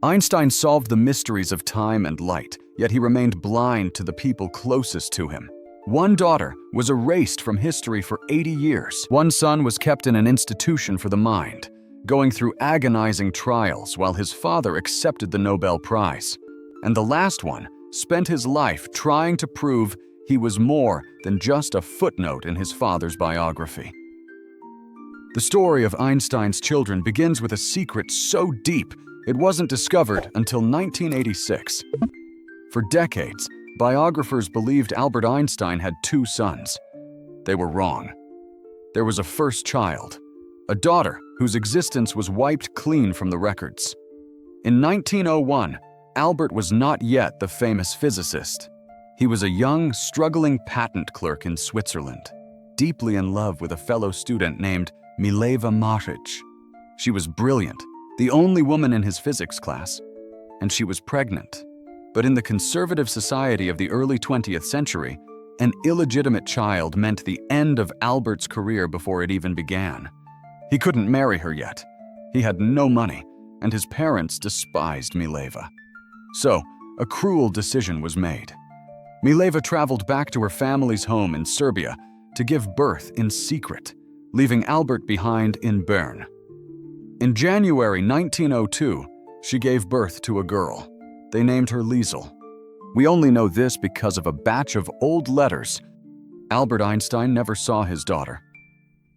Einstein solved the mysteries of time and light, yet he remained blind to the people closest to him. One daughter was erased from history for 80 years. One son was kept in an institution for the mind, going through agonizing trials while his father accepted the Nobel Prize. And the last one spent his life trying to prove he was more than just a footnote in his father's biography. The story of Einstein's children begins with a secret so deep it wasn't discovered until 1986. For decades, biographers believed Albert Einstein had two sons. They were wrong. There was a first child, a daughter whose existence was wiped clean from the records. In 1901, Albert was not yet the famous physicist. He was a young, struggling patent clerk in Switzerland, deeply in love with a fellow student named Mileva Maric. She was brilliant, the only woman in his physics class, and she was pregnant. But in the conservative society of the early 20th century, an illegitimate child meant the end of Albert's career before it even began. He couldn't marry her yet. He had no money, and his parents despised Mileva. So, a cruel decision was made. Mileva traveled back to her family's home in Serbia to give birth in secret, leaving Albert behind in Bern. In January 1902, she gave birth to a girl. They named her Lieserl. We only know this because of a batch of old letters. Albert Einstein never saw his daughter.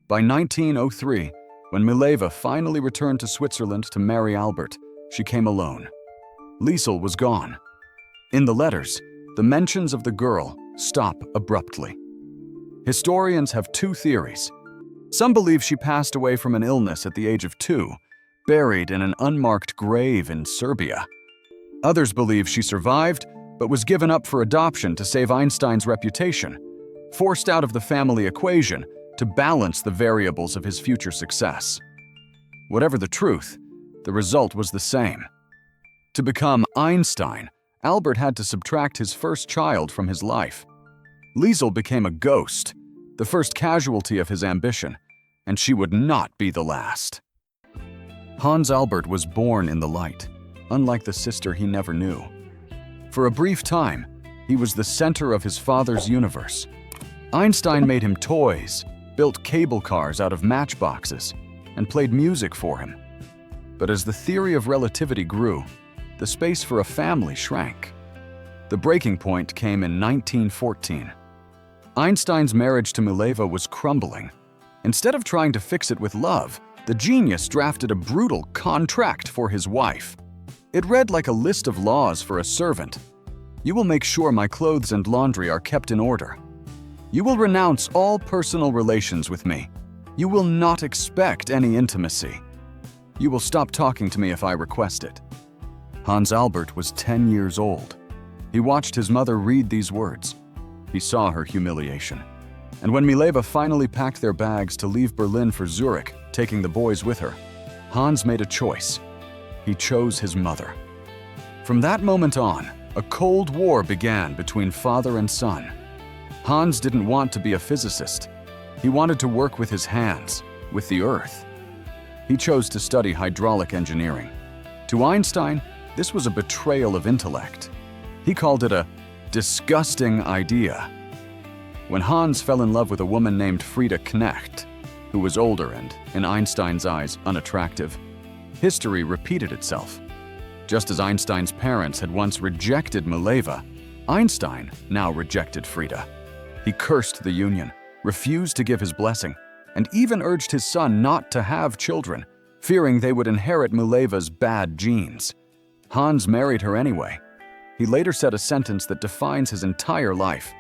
By 1903, when Mileva finally returned to Switzerland to marry Albert, she came alone. Lieserl was gone. In the letters, the mentions of the girl stop abruptly. Historians have two theories. Some believe she passed away from an illness at the age of 2, buried in an unmarked grave in Serbia. Others believe she survived, but was given up for adoption to save Einstein's reputation, forced out of the family equation to balance the variables of his future success. Whatever the truth, the result was the same. To become Einstein, Albert had to subtract his first child from his life. Lieserl became a ghost, the first casualty of his ambition, and she would not be the last. Hans Albert was born in the light, unlike the sister he never knew. For a brief time, he was the center of his father's universe. Einstein made him toys, built cable cars out of matchboxes, and played music for him. But as the theory of relativity grew, the space for a family shrank. The breaking point came in 1914. Einstein's marriage to Mileva was crumbling. Instead of trying to fix it with love, the genius drafted a brutal contract for his wife. It read like a list of laws for a servant. You will make sure my clothes and laundry are kept in order. You will renounce all personal relations with me. You will not expect any intimacy. You will stop talking to me if I request it. Hans Albert was 10 years old. He watched his mother read these words. He saw her humiliation. And when Mileva finally packed their bags to leave Berlin for Zurich, taking the boys with her, Hans made a choice. He chose his mother. From that moment on, a Cold War began between father and son. Hans didn't want to be a physicist. He wanted to work with his hands, with the earth. He chose to study hydraulic engineering. To Einstein, this was a betrayal of intellect. He called it a disgusting idea. When Hans fell in love with a woman named Frieda Knecht, who was older and, in Einstein's eyes, unattractive, history repeated itself. Just as Einstein's parents had once rejected Mileva, Einstein now rejected Frieda. He cursed the union, refused to give his blessing, and even urged his son not to have children, fearing they would inherit Mileva's bad genes. Hans married her anyway. He later said a sentence that defines his entire life.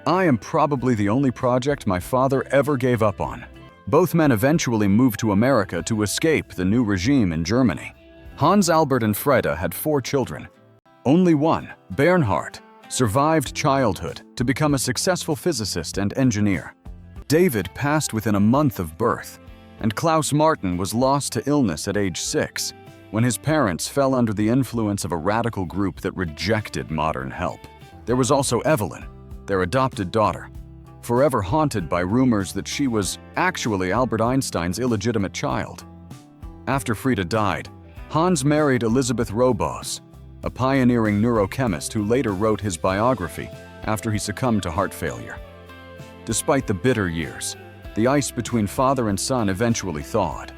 "I am probably the only project my father ever gave up on." Both men eventually moved to America to escape the new regime in Germany. Hans Albert and Frieda had 4 children. Only one, Bernhard, survived childhood to become a successful physicist and engineer. David passed within a month of birth, and Klaus Martin was lost to illness at age 6, when his parents fell under the influence of a radical group that rejected modern help. There was also Evelyn, their adopted daughter, forever haunted by rumors that she was actually Albert Einstein's illegitimate child. After Frieda died, Hans married Elisabeth Robos, a pioneering neurochemist who later wrote his biography after he succumbed to heart failure. Despite the bitter years, the ice between father and son eventually thawed.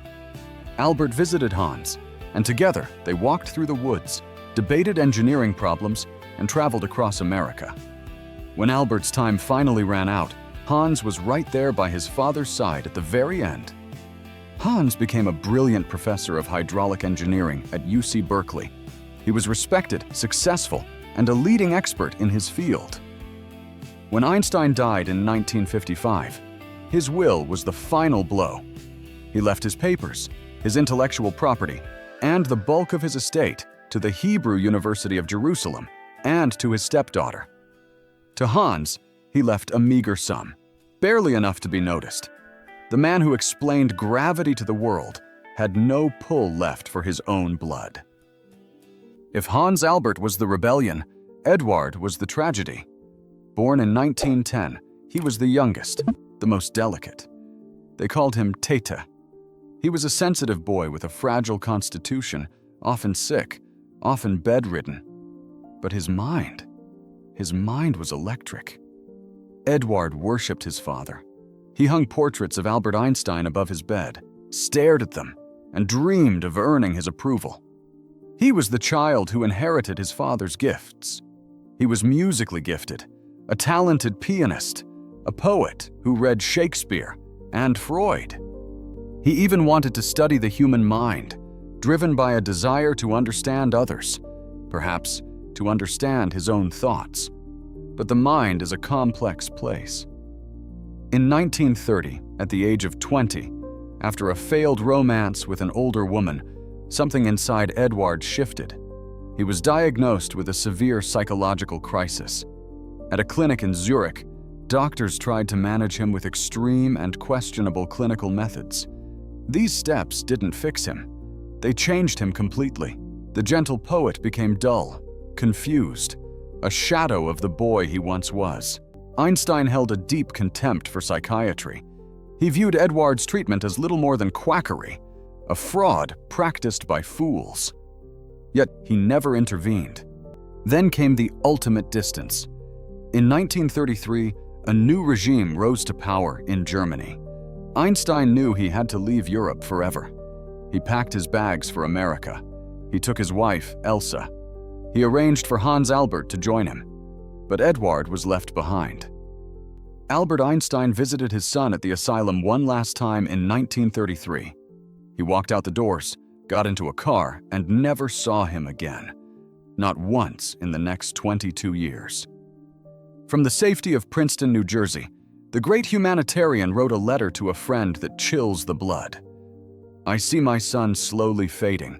Albert visited Hans, and together they walked through the woods, debated engineering problems, and traveled across America. When Albert's time finally ran out, Hans was right there by his father's side at the very end. Hans became a brilliant professor of hydraulic engineering at UC Berkeley. He was respected, successful, and a leading expert in his field. When Einstein died in 1955, his will was the final blow. He left his papers, his intellectual property, and the bulk of his estate to the Hebrew University of Jerusalem and to his stepdaughter. To Hans, he left a meager sum, barely enough to be noticed. The man who explained gravity to the world had no pull left for his own blood. If Hans Albert was the rebellion, Eduard was the tragedy. Born in 1910, he was the youngest, the most delicate. They called him Tete. He was a sensitive boy with a fragile constitution, often sick, often bedridden. But his mind was electric. Eduard worshipped his father. He hung portraits of Albert Einstein above his bed, stared at them, and dreamed of earning his approval. He was the child who inherited his father's gifts. He was musically gifted, a talented pianist, a poet who read Shakespeare and Freud. He even wanted to study the human mind, driven by a desire to understand others, perhaps to understand his own thoughts. But the mind is a complex place. In 1930, at the age of 20, after a failed romance with an older woman, something inside Eduard shifted. He was diagnosed with a severe psychological crisis. At a clinic in Zurich, doctors tried to manage him with extreme and questionable clinical methods. These steps didn't fix him. They changed him completely. The gentle poet became dull, confused, a shadow of the boy he once was. Einstein held a deep contempt for psychiatry. He viewed Eduard's treatment as little more than quackery, a fraud practiced by fools. Yet he never intervened. Then came the ultimate distance. In 1933, a new regime rose to power in Germany. Einstein knew he had to leave Europe forever. He packed his bags for America. He took his wife, Ilse. He arranged for Hans Albert to join him. But Eduard was left behind. Albert Einstein visited his son at the asylum one last time in 1933. He walked out the doors, got into a car, and never saw him again. Not once in the next 22 years. From the safety of Princeton, New Jersey, the great humanitarian wrote a letter to a friend that chills the blood. "I see my son slowly fading.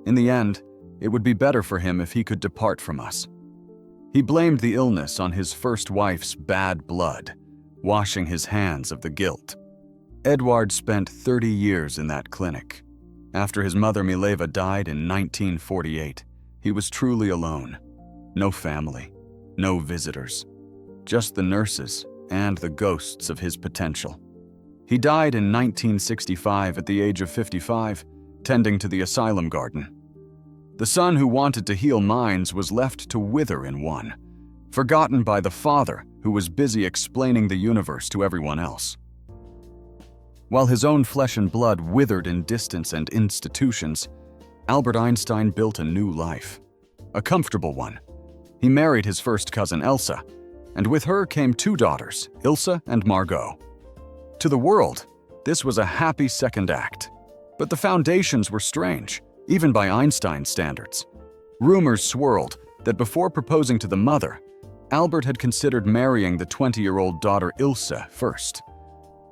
In the end, it would be better for him if he could depart from us." He blamed the illness on his first wife's bad blood, washing his hands of the guilt. Eduard spent 30 years in that clinic. After his mother Mileva died in 1948, he was truly alone. No family, no visitors, just the nurses and the ghosts of his potential. He died in 1965 at the age of 55, tending to the asylum garden. The son who wanted to heal minds was left to wither in one, forgotten by the father who was busy explaining the universe to everyone else. While his own flesh and blood withered in distance and institutions, Albert Einstein built a new life, a comfortable one. He married his first cousin Elsa, and with her came two daughters, Ilse and Margot. To the world, this was a happy second act. But the foundations were strange, even by Einstein's standards. Rumors swirled that before proposing to the mother, Albert had considered marrying the 20-year-old daughter Ilse first.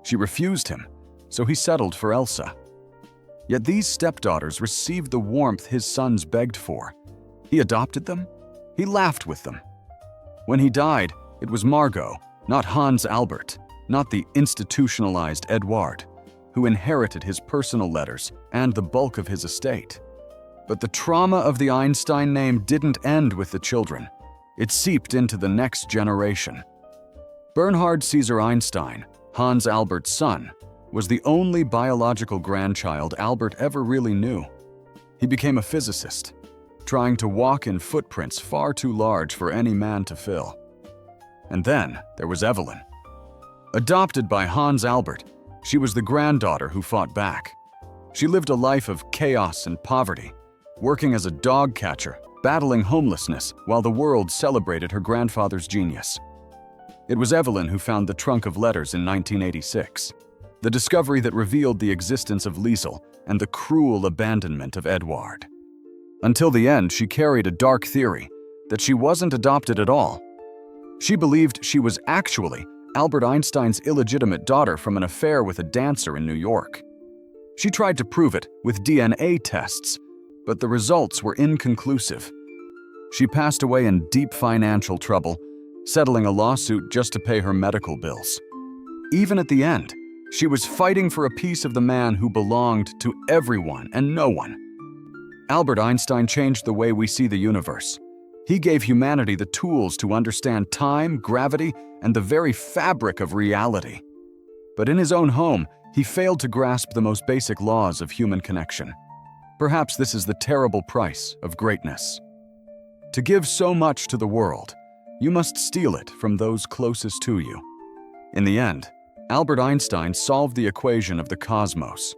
She refused him, so he settled for Elsa. Yet these stepdaughters received the warmth his sons begged for. He adopted them. He laughed with them. When he died, it was Margot, not Hans Albert, not the institutionalized Eduard, who inherited his personal letters and the bulk of his estate. But the trauma of the Einstein name didn't end with the children. It seeped into the next generation. Bernhard Caesar Einstein, Hans Albert's son, was the only biological grandchild Albert ever really knew. He became a physicist, trying to walk in footprints far too large for any man to fill. And then there was Evelyn. Adopted by Hans Albert, she was the granddaughter who fought back. She lived a life of chaos and poverty, working as a dog catcher, battling homelessness while the world celebrated her grandfather's genius. It was Evelyn who found the trunk of letters in 1986, the discovery that revealed the existence of Lieserl and the cruel abandonment of Eduard. Until the end, she carried a dark theory that she wasn't adopted at all. She believed she was actually Albert Einstein's illegitimate daughter from an affair with a dancer in New York. She tried to prove it with DNA tests, but the results were inconclusive. She passed away in deep financial trouble, settling a lawsuit just to pay her medical bills. Even at the end, she was fighting for a piece of the man who belonged to everyone and no one. Albert Einstein changed the way we see the universe. He gave humanity the tools to understand time, gravity, and the very fabric of reality. But in his own home, he failed to grasp the most basic laws of human connection. Perhaps this is the terrible price of greatness. To give so much to the world, you must steal it from those closest to you. In the end, Albert Einstein solved the equation of the cosmos,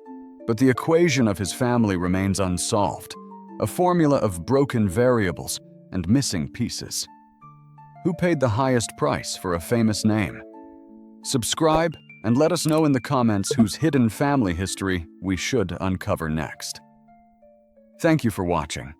but the equation of his family remains unsolved, a formula of broken variables and missing pieces. Who paid the highest price for a famous name? Subscribe and let us know in the comments whose hidden family history we should uncover next. Thank you for watching.